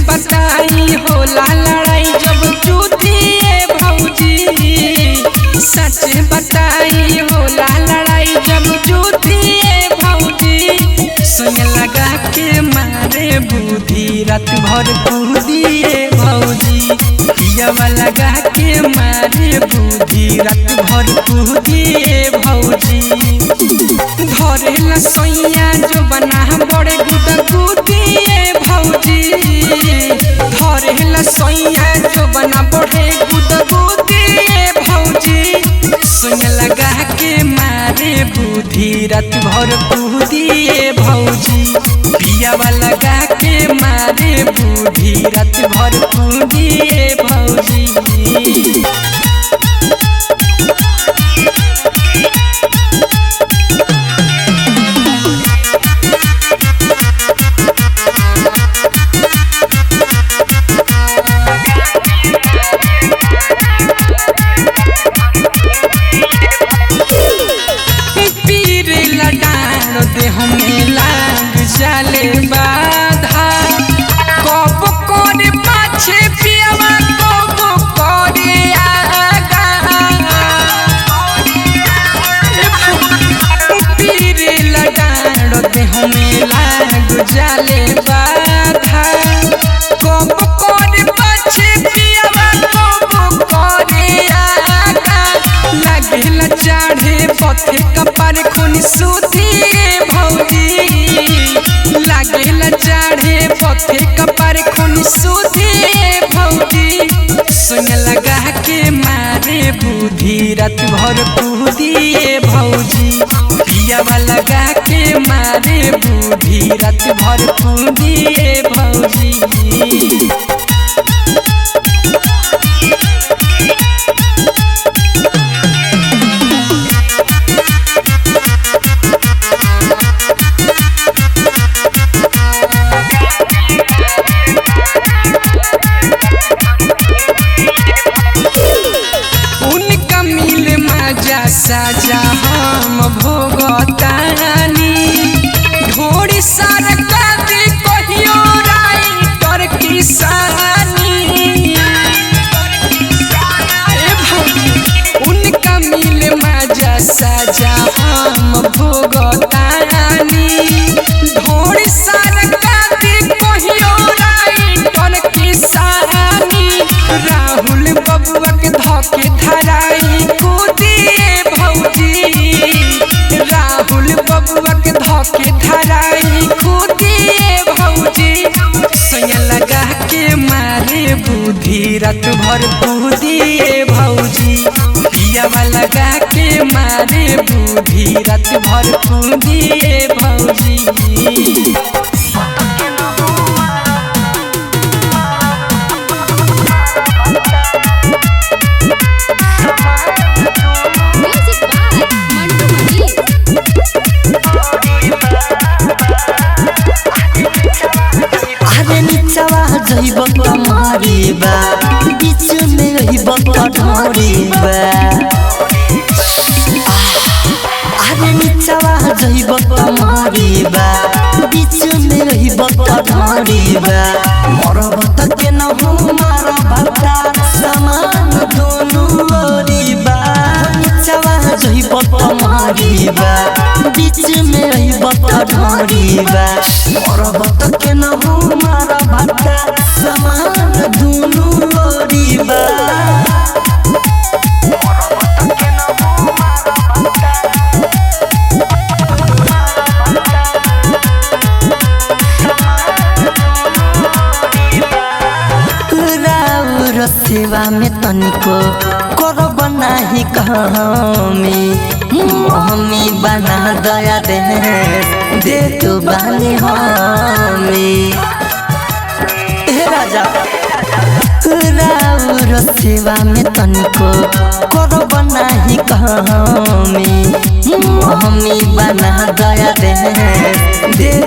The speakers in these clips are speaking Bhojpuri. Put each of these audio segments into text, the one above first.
बताई होला लड़ाई जब जूतिए भौजी। सच बताई होला लड़ाई जब जूतिए भौजी। सुन लगा के मारे बुद्धि रात भर कूदिए भौजी। पियावा लगा के मारे बुद्धि रात भर कूदिए भौजी। धरेला सोइया जो बना बड़े गुदा कूदिए भौजी। धरेला सोइया जो बना बड़े गुदा कूदिए भौजी। सुन लगा के मारे बुद्धि रात भर कूदिए भौजी। पियावा लगा के मारे बुद्धि रात भर कूदिए भौजी। हमें लाग जाले बाधा कब करे पाछे पियावा कब करे आगा। पीर लगाड़ो दे हमें लाग जाले बाधा कब करे पाछे पियावा कब करे आगा। लागेला चाढ़े पथे कपार खून सूती लागेला चाढ़े पथे कपार खून सूदिए भौजी। सुन लगा के मारे बुद्धि रात भर कूदिए भौजी। पियावा लगा के मारे बुद्धि रात भर कूदिए भौजी। साजा हम भोगतानी ढोड़ी सरकार कहियो राइटर किसानी। उनका मिल मजा साजा हम भोगतानी ढोड़ी सरकार कहियो राइटर किसानी। राहुल बबुआ के धके धराई कूदिए राहुल बबुआ के धके धराई कूदिए भौजी। सोया लगा के मारे बुद्धि रात भर कूदिए भौजी। पियावा लगा के मारे बुद्धि रात भर कूदिए भौजी। जइब कमरी बा बीच में रहिब कठोरी बा। अरे निचवा जइब कमरी बा बीच में रहिब कठोरी बा। मरब त के न हो मार भक्ता समान दोनों ओरी बा। निचवा जइब कमरी बा बीच में रहिब कठोरी बा। मरब त के न हो मार भक्ता समान दोनों ओरी बा। राउर सेवा में तनिको करब नाही कमी। मम्मी बना दया दे तो बानी हमी। राजा राउर सेवा में तनिको करब नाही कमी। मम्मी बना दया दे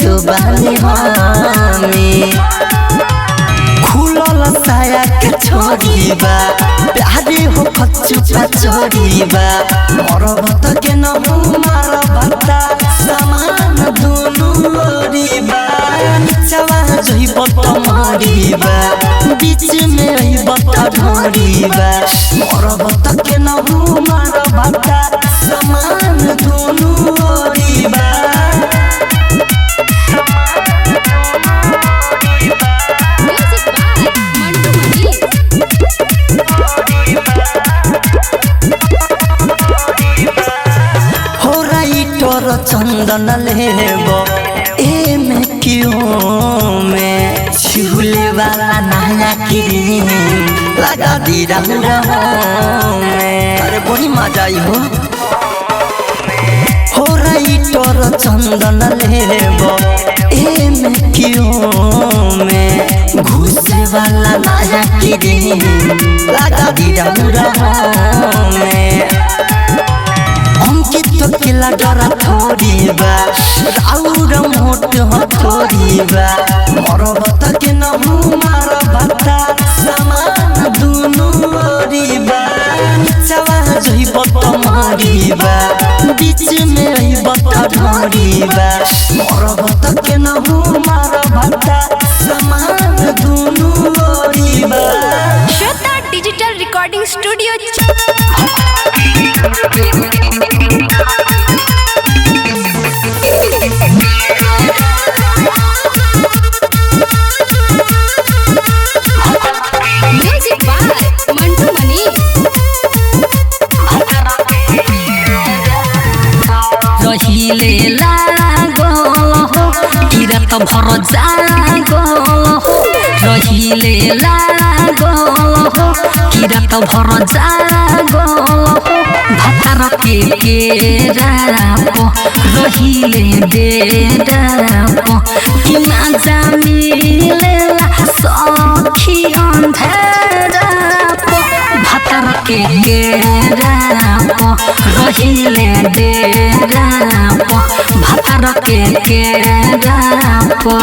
तो बानी हमें खुलल साया के छोड़ी बा प्यारे हो कच्चुपा चोरी बा मरब त के न मारब समान दुनु ओरी बा निचवा जइब त मरिबा बीच में रहिब त ढोरिबा मरब त के न मारब समान दुनु ओरी बा चंदन लेबो ए में क्यों में झूले वाला नया क्रीम लगा दी रंगों में अरे बड़ी मजा आई हो रही तोर चंदन लेबो ए में क्यों में घुसे वाला नया क्रीम लगा दी रंगों में तो किला डरा थोड़ी बा राउर मोट थोड़ी बा मरब त के न मारब समान दुनु ओरी बा निचवा जइब त मरिबा बीच में रहिब त ढोरिबा मरब त के न मारब समान दुनु ओरी बा Shweta digital recording studio music by Mantu Mani रहिले लागो किरत भर जागो रहिले लागो किरत भर जागो भातार के रापो रहिले डेरापो कि माजा मिलेला सखी अंधेरापो भातार के रापो रहिले डेरापो भातार के रापो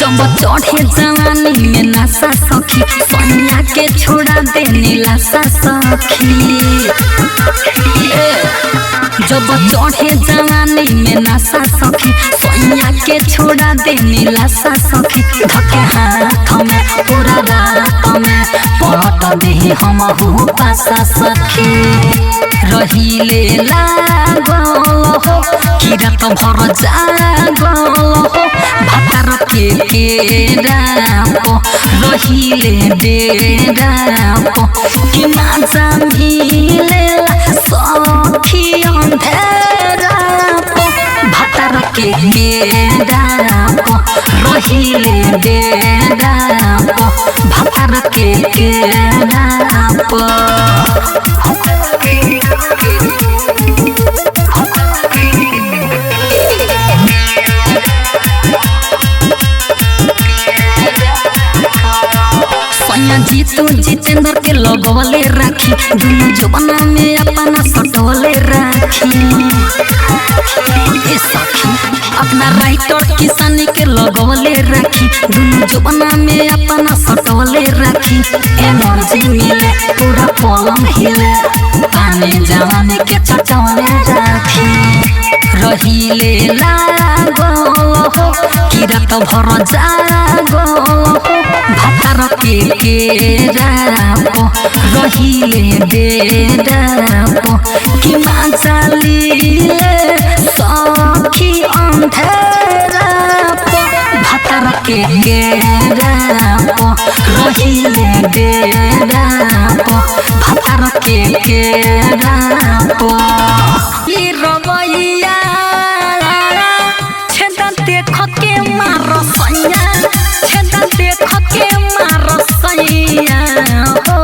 जब चढ़े जवानी में नशा सखी सैया के छोड़ा दे नीलाशा सखी जब चढ़े जवानी में नशा सखी सैया के छोड़ा दे नीलाशा सखी धके हाथ में पूरा रात में पलट दे हम पासा सखी रहिले लागल हो किरत भर जागल भातार के रापो रहिले डेरापो कि माजा मिलेला सखी अंधेरापो भातार के रापो रहिले डेरापो भातार के रापो जीतू जितेंद्र के लगवले राखी दुनु जवाना में अपना सटवले राखी ए सखी अपना राइटर किसानी के लगवले राखी दुनु जवाना में अपना सटवले राखी एनर्जी मिले पूरा पलंग हिले पानी जवानी के चटवले राखी रहिले लागल हो किरत भर जागल भातार के रापो रहिले डेरापो कि माजा लिले सखी अंधेरापो भातार के रापो रहिले डेरापो भातार के रापो ई रवैया छेदा देख के मार सैया छेदा देख के मार सैया हो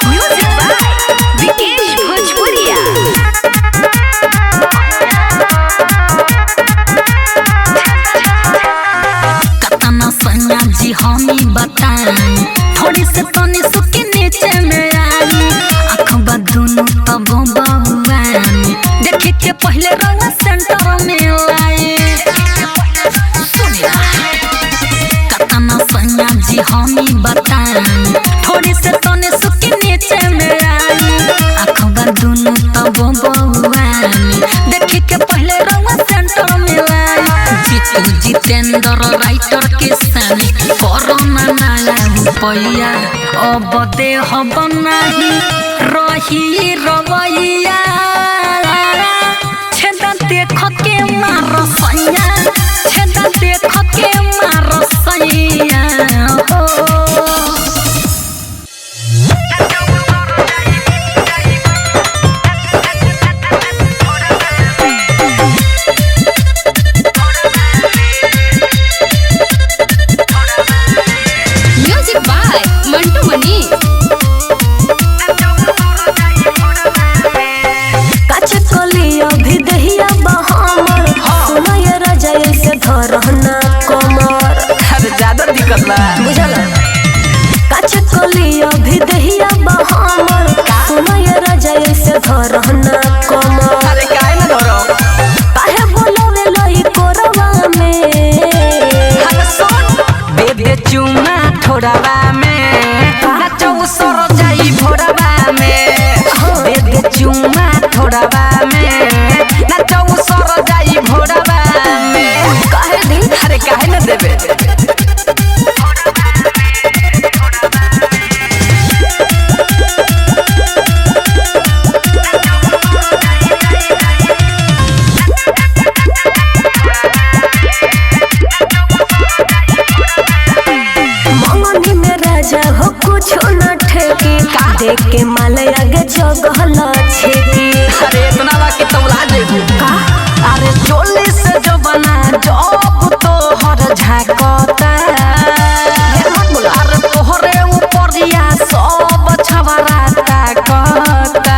म्यूजिक बाय विकेश भोजपुरिया हमी बताई थोड़ी से तने सुके नीचे में आई अखबा दुनु तब बउआनी देखी के पहले रवा सेंटर में लाई जीतू जितेंद्र राइटर के सानी कोरोना नाला रुपया अब दे हब नाही रही रवैया छेदा देख के मार सैया छेदा देख के मार सैया हो म्यूजिक बाय मंटू मनी। अभी दहिया बहामर सुनय राजा ऐसे धरना कमर अरे ज्यादा दिक्कत बा बुझल काच कली अभी दहिया बहामर सुनय राजा ऐसे धरना कमर अरे काहे ना धरो काहे बोलवे लई कोरवा में अरे सुन दे दे चुमा थोड़ावा में नाचो सरो जाई भोरवा में दे दे चुमा थोड़ावा में नाचो सरो जाई भोरवा में काहे दिन अरे काहे ना देबे मंगनी में राजा हो कुछ न ठेकी देख के माल आगे जगहल छेकी अरे इतना बा कि तौला देबू अरे चोली से जो बना जब तो हर झाकता अरे तोहरे ऊपरिया सब छवरा ताकता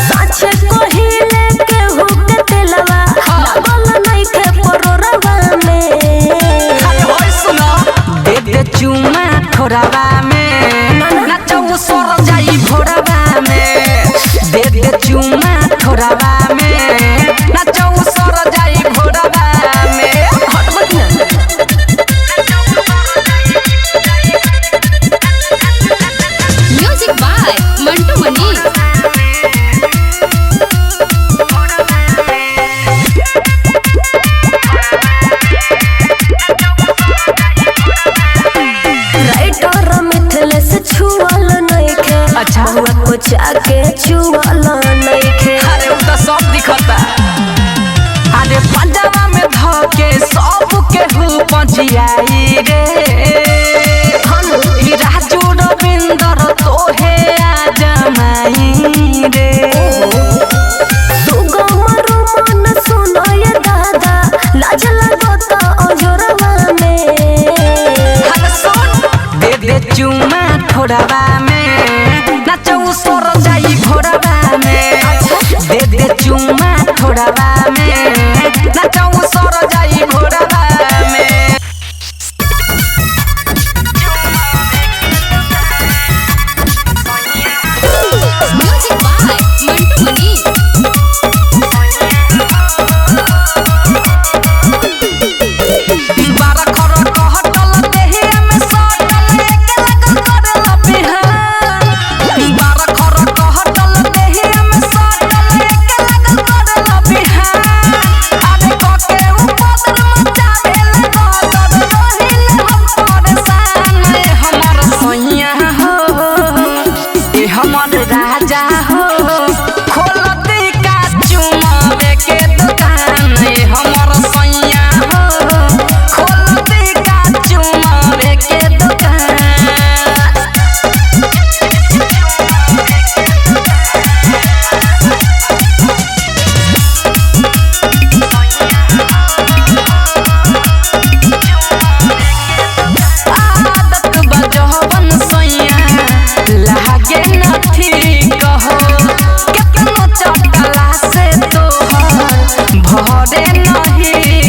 साचे कोहिले के हुक तेलवा लागल नहीं थे परोरवा में अरे होय सुनो दे दे चुमा थोड़ावा में नाचो सर जाई भोरवा में दे दे चुमा थोड़ावा में नाचो सर जाई भोरवा में हटबत ना music by Mantu Mani. Writer मिथले से छुअल नहीं खे अच्छा। हुआ को जाके छुअल नहीं खे अरे उ तो सब दिखता अरे पंजाबा में धके सब के हु पहुंचियाई रे ही राजू रविंदर तोहे आ जमाई रे तू गमरू मन सुनय दादा लाज लगत अजोरवा में अरे सुन दे दे चुमा थोड़ावा में नाचो सर जाई भोरवा में दे दे चुमा थोड़ावा में नाचो सर जाई भोरवा में म्यूजिक बाय मंटू मनी। बारा खर कहटल देहिया में सटल एके लगल करल बिहान बारा खर कहटल देहिया में सटल एके लगल करल बिहान अरे कके उपदर मचा देल गदर रहिल हम परेशान ए हमर सैया हो ए हमर राजा हो खोलती का चुमावे के दुकान ए हमर सैया हो खोलती का चुमावे के दुकान आदत बजहबन सैया लागे न ठीक हो केतनो चटला से तोहर भरे नहीं